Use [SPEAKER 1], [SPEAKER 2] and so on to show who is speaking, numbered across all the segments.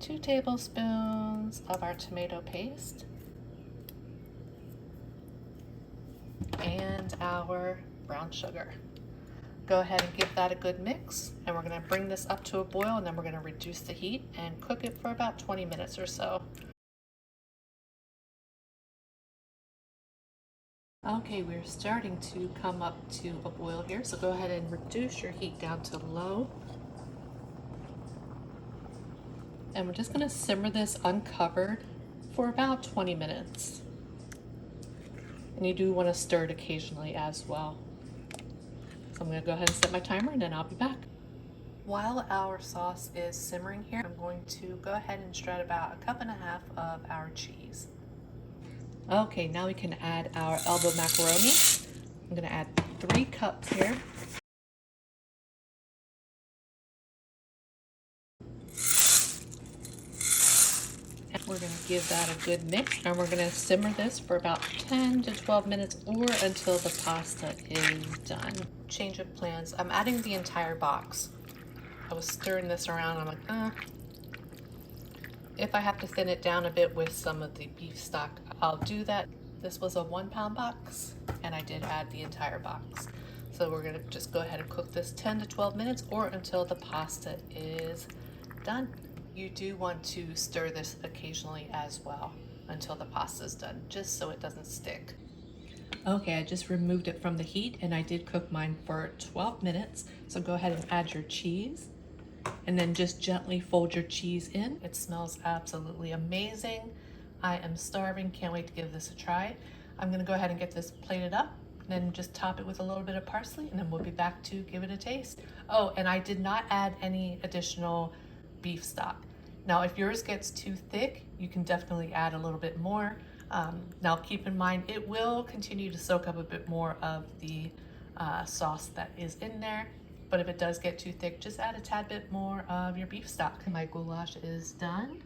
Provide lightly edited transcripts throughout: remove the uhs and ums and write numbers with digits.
[SPEAKER 1] 2 tablespoons of our tomato paste and our brown sugar. Go ahead and give that a good mix, and we're going to bring this up to a boil, and then we're going to reduce the heat and cook it for about 20 minutes or so. Okay, we're starting to come up to a boil here, so go ahead and reduce your heat down to low. And we're just going to simmer this uncovered for about 20 minutes. And you do want to stir it occasionally as well. So I'm going to go ahead and set my timer, and then I'll be back. While our sauce is simmering here, I'm going to go ahead and shred about 1.5 cups of our cheese. Okay, now we can add our elbow macaroni. I'm going to add 3 cups here. And we're going to give that a good mix, and we're going to simmer this for about 10 to 12 minutes or until the pasta is done. Change of plans. I'm adding the entire box. I was stirring this around. I'm like, if I have to thin it down a bit with some of the beef stock, I'll do that. This was a 1-pound box, and I did add the entire box. So we're gonna just go ahead and cook this 10 to 12 minutes or until the pasta is done. You do want to stir this occasionally as well until the pasta is done, just so it doesn't stick. Okay, I just removed it from the heat, and I did cook mine for 12 minutes. So go ahead and add your cheese, and then just gently fold your cheese in. It smells absolutely amazing. I am starving, can't wait to give this a try. I'm gonna go ahead and get this plated up, and then just top it with a little bit of parsley, and then we'll be back to give it a taste. Oh, and I did not add any additional beef stock. Now, if yours gets too thick, you can definitely add a little bit more. Now keep in mind, it will continue to soak up a bit more of the sauce that is in there. But if it does get too thick, just add a tad bit more of your beef stock. My goulash is done.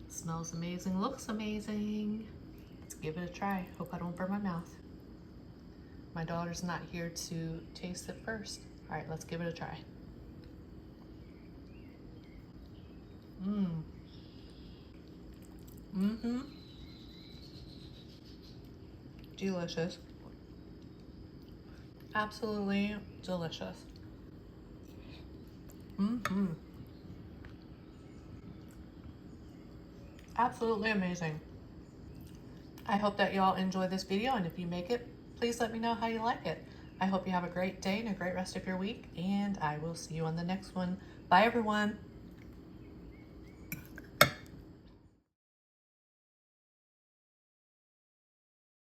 [SPEAKER 1] Smells amazing, looks amazing. Let's give it a try. Hope I don't burn my mouth. My daughter's not here to taste it first. All right, let's give it a try. Delicious. Absolutely delicious. Absolutely amazing. I hope that y'all enjoy this video, and if you make it, please let me know how you like it. I hope you have a great day and a great rest of your week, and I will see you on the next one. Bye, everyone.